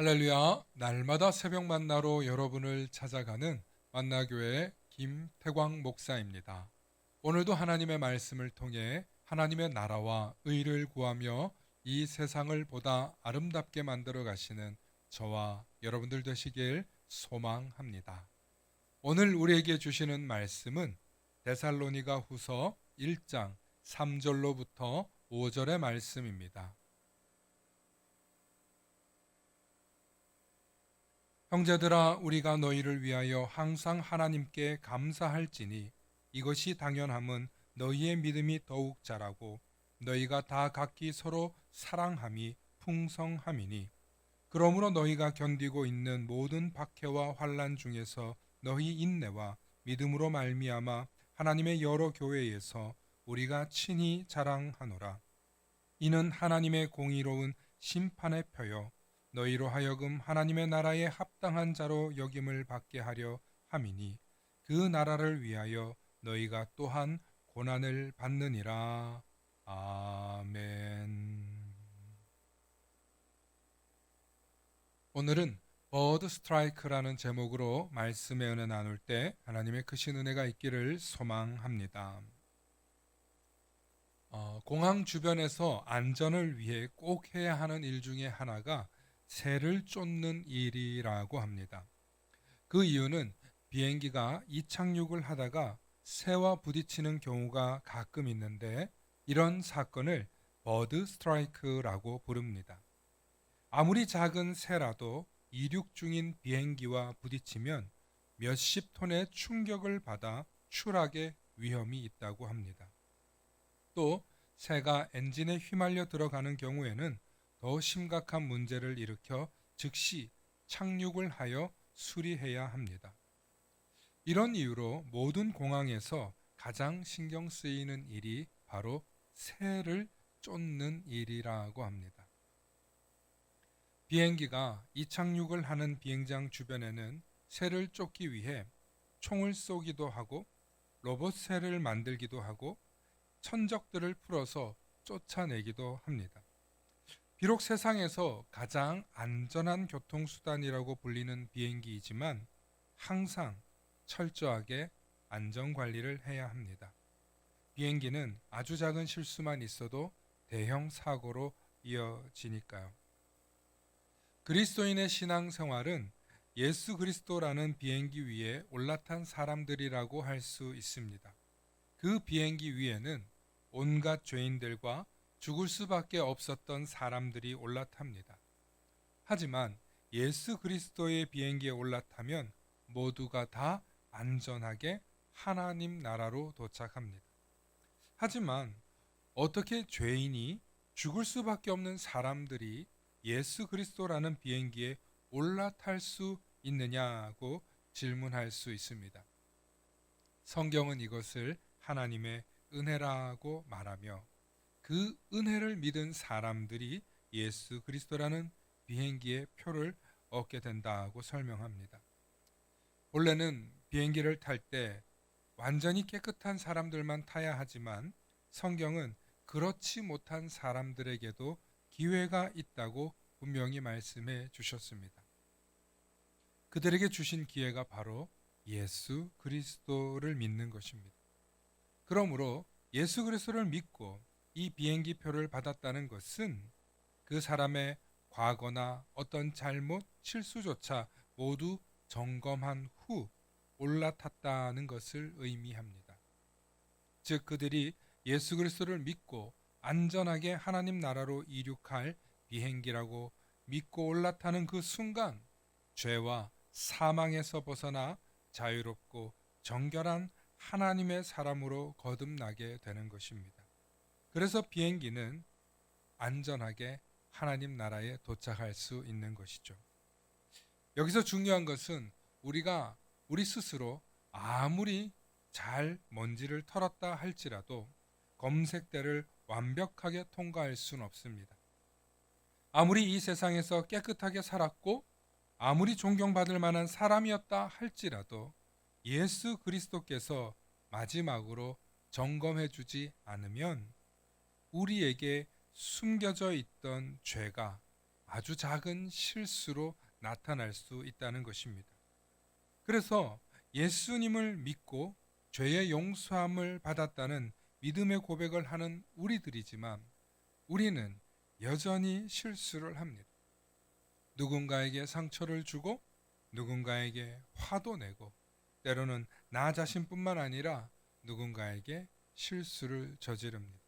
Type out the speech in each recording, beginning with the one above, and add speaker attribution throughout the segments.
Speaker 1: 할렐루야, 날마다 새벽 만나로 여러분을 찾아가는 만나교회 김태광 목사입니다. 오늘도 하나님의 말씀을 통해 하나님의 나라와 의를 구하며 이 세상을 보다 아름답게 만들어 가시는 저와 여러분들 되시길 소망합니다. 오늘 우리에게 주시는 말씀은 데살로니가 후서 1장 3절로부터 5절의 말씀입니다. 형제들아, 우리가 너희를 위하여 항상 하나님께 감사할지니 이것이 당연함은 너희의 믿음이 더욱 자라고 너희가 다 각기 서로 사랑함이 풍성함이니, 그러므로 너희가 견디고 있는 모든 박해와 환난 중에서 너희 인내와 믿음으로 말미암아 하나님의 여러 교회에서 우리가 친히 자랑하노라. 이는 하나님의 공의로운 심판의 표요 너희로 하여금 하나님의 나라에 합당한 자로 여김을 받게 하려 함이니, 그 나라를 위하여 너희가 또한 고난을 받느니라. 아멘. 오늘은 버드 스트라이크라는 제목으로 말씀의 은혜 나눌 때 하나님의 크신 은혜가 있기를 소망합니다. 공항 주변에서 안전을 위해 꼭 해야 하는 일 중에 하나가 새를 쫓는 일이라고 합니다. 그 이유는 비행기가 이착륙을 하다가 새와 부딪히는 경우가 가끔 있는데, 이런 사건을 버드 스트라이크라고 부릅니다. 아무리 작은 새라도 이륙 중인 비행기와 부딪히면 몇십 톤의 충격을 받아 추락의 위험이 있다고 합니다. 또 새가 엔진에 휘말려 들어가는 경우에는 더 심각한 문제를 일으켜 즉시 착륙을 하여 수리해야 합니다. 이런 이유로 모든 공항에서 가장 신경 쓰이는 일이 바로 새를 쫓는 일이라고 합니다. 비행기가 이착륙을 하는 비행장 주변에는 새를 쫓기 위해 총을 쏘기도 하고 로봇 새를 만들기도 하고 천적들을 풀어서 쫓아내기도 합니다. 비록 세상에서 가장 안전한 교통수단이라고 불리는 비행기이지만 항상 철저하게 안전관리를 해야 합니다. 비행기는 아주 작은 실수만 있어도 대형 사고로 이어지니까요. 그리스도인의 신앙생활은 예수 그리스도라는 비행기 위에 올라탄 사람들이라고 할 수 있습니다. 그 비행기 위에는 온갖 죄인들과 죽을 수밖에 없었던 사람들이 올라탑니다. 하지만 예수 그리스도의 비행기에 올라타면 모두가 다 안전하게 하나님 나라로 도착합니다. 하지만 어떻게 죄인이, 죽을 수밖에 없는 사람들이 예수 그리스도라는 비행기에 올라탈 수 있느냐고 질문할 수 있습니다. 성경은 이것을 하나님의 은혜라고 말하며 그 은혜를 믿은 사람들이 예수 그리스도라는 비행기의 표를 얻게 된다고 설명합니다. 원래는 비행기를 탈 때 완전히 깨끗한 사람들만 타야 하지만 성경은 그렇지 못한 사람들에게도 기회가 있다고 분명히 말씀해 주셨습니다. 그들에게 주신 기회가 바로 예수 그리스도를 믿는 것입니다. 그러므로 예수 그리스도를 믿고 이 비행기 표를 받았다는 것은 그 사람의 과거나 어떤 잘못, 실수조차 모두 점검한 후 올라탔다는 것을 의미합니다. 즉 그들이 예수 그리스도를 믿고 안전하게 하나님 나라로 이륙할 비행기라고 믿고 올라타는 그 순간 죄와 사망에서 벗어나 자유롭고 정결한 하나님의 사람으로 거듭나게 되는 것입니다. 그래서 비행기는 안전하게 하나님 나라에 도착할 수 있는 것이죠. 여기서 중요한 것은 우리가 우리 스스로 아무리 잘 먼지를 털었다 할지라도 검색대를 완벽하게 통과할 수는 없습니다. 아무리 이 세상에서 깨끗하게 살았고 아무리 존경받을 만한 사람이었다 할지라도 예수 그리스도께서 마지막으로 점검해 주지 않으면 우리에게 숨겨져 있던 죄가 아주 작은 실수로 나타날 수 있다는 것입니다. 그래서 예수님을 믿고 죄의 용서함을 받았다는 믿음의 고백을 하는 우리들이지만 우리는 여전히 실수를 합니다. 누군가에게 상처를 주고 누군가에게 화도 내고 때로는 나 자신뿐만 아니라 누군가에게 실수를 저지릅니다.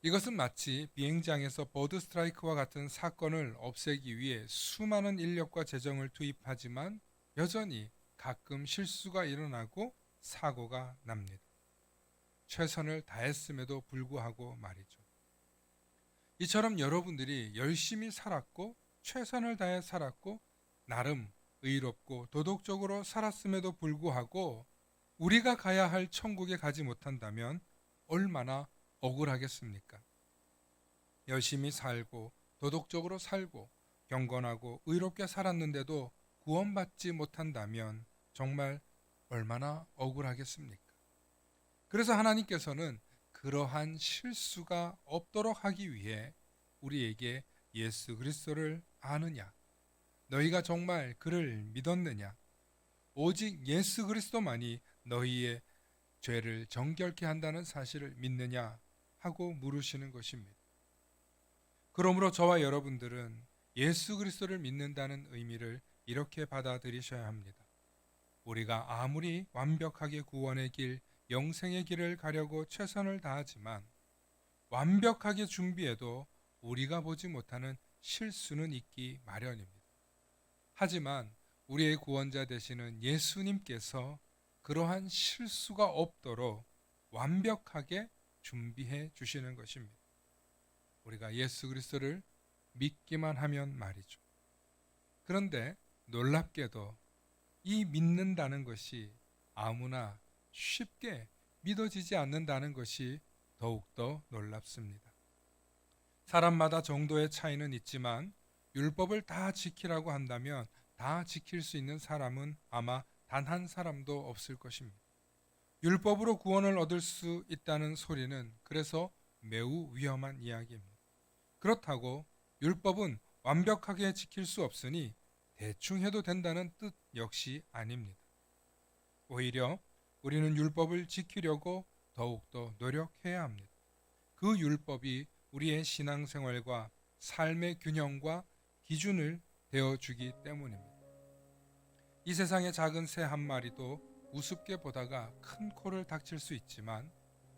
Speaker 1: 이것은 마치 비행장에서 버드 스트라이크와 같은 사건을 없애기 위해 수많은 인력과 재정을 투입하지만 여전히 가끔 실수가 일어나고 사고가 납니다. 최선을 다했음에도 불구하고 말이죠. 이처럼 여러분들이 열심히 살았고 최선을 다해 살았고 나름 의롭고 도덕적으로 살았음에도 불구하고 우리가 가야 할 천국에 가지 못한다면 얼마나 억울하겠습니까? 열심히 살고 도덕적으로 살고 경건하고 의롭게 살았는데도 구원받지 못한다면 정말 얼마나 억울하겠습니까? 그래서 하나님께서는 그러한 실수가 없도록 하기 위해 우리에게 예수 그리스도를 아느냐? 너희가 정말 그를 믿었느냐? 오직 예수 그리스도만이 너희의 죄를 정결케 한다는 사실을 믿느냐? 하고 물으시는 것입니다. 그러므로 저와 여러분들은 예수 그리스도를 믿는다는 의미를 이렇게 받아들이셔야 합니다. 우리가 아무리 완벽하게 구원의 길, 영생의 길을 가려고 최선을 다하지만 완벽하게 준비해도 우리가 보지 못하는 실수는 있기 마련입니다. 하지만 우리의 구원자 되시는 예수님께서 그러한 실수가 없도록 완벽하게 준비해 주시는 것입니다. 우리가 예수 그리스도를 믿기만 하면 말이죠. 그런데 놀랍게도 이 믿는다는 것이 아무나 쉽게 믿어지지 않는다는 것이 더욱더 놀랍습니다. 사람마다 정도의 차이는 있지만 율법을 다 지키라고 한다면 다 지킬 수 있는 사람은 아마 단 한 사람도 없을 것입니다. 율법으로 구원을 얻을 수 있다는 소리는 그래서 매우 위험한 이야기입니다. 그렇다고 율법은 완벽하게 지킬 수 없으니 대충 해도 된다는 뜻 역시 아닙니다. 오히려 우리는 율법을 지키려고 더욱더 노력해야 합니다. 그 율법이 우리의 신앙생활과 삶의 균형과 기준을 되어주기 때문입니다. 이 세상의 작은 새 한 마리도 우습게 보다가 큰 코를 닥칠 수 있지만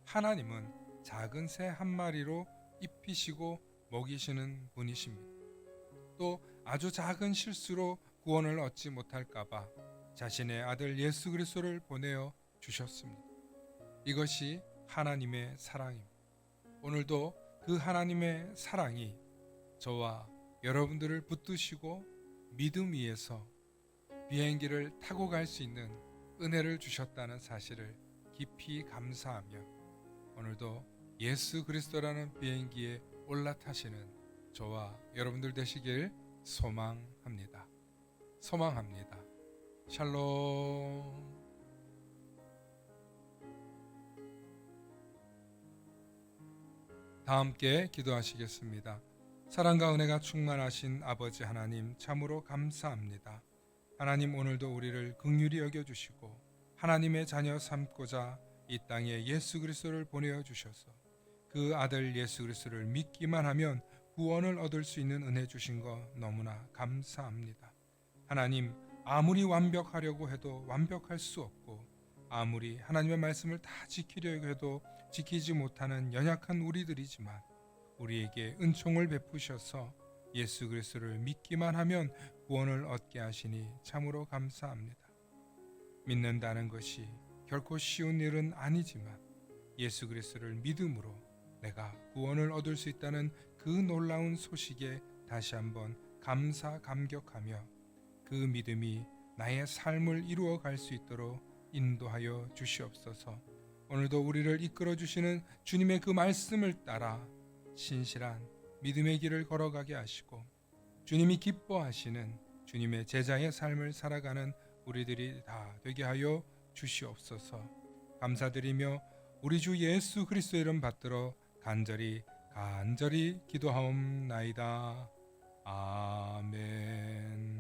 Speaker 1: 하나님은 작은 새 한 마리로 입히시고 먹이시는 분이십니다. 또 아주 작은 실수로 구원을 얻지 못할까봐 자신의 아들 예수 그리스도를 보내어 주셨습니다. 이것이 하나님의 사랑입니다. 오늘도 그 하나님의 사랑이 저와 여러분들을 붙드시고 믿음 위에서 비행기를 타고 갈 수 있는 은혜를 주셨다는 사실을 깊이 감사하며 오늘도 예수 그리스도라는 비행기에 올라타시는 저와 여러분들 되시길 소망합니다. 샬롬. 다 함께 기도하시겠습니다. 사랑과 은혜가 충만하신 아버지 하나님 참으로 감사합니다. 하나님 오늘도 우리를 긍휼히 여겨주시고 하나님의 자녀 삼고자 이 땅에 예수 그리스도를 보내어 주셔서 그 아들 예수 그리스도를 믿기만 하면 구원을 얻을 수 있는 은혜 주신 것 너무나 감사합니다. 하나님 아무리 완벽하려고 해도 완벽할 수 없고 아무리 하나님의 말씀을 다 지키려고 해도 지키지 못하는 연약한 우리들이지만 우리에게 은총을 베푸셔서 예수 그리스도를 믿기만 하면 구원을 얻게 하시니 참으로 감사합니다. 믿는다는 것이 결코 쉬운 일은 아니지만 예수 그리스도를 믿음으로 내가 구원을 얻을 수 있다는 그 놀라운 소식에 다시 한번 감사감격하며 그 믿음이 나의 삶을 이루어 갈 수 있도록 인도하여 주시옵소서. 오늘도 우리를 이끌어 주시는 주님의 그 말씀을 따라 신실한 믿음의 길을 걸어가게 하시고 주님이 기뻐하시는 주님의 제자의 삶을 살아가는 우리들이 다 되게 하여 주시옵소서. 감사드리며 우리 주 예수 그리스도의 이름 받들어 간절히 간절히 기도하옵나이다. 아멘.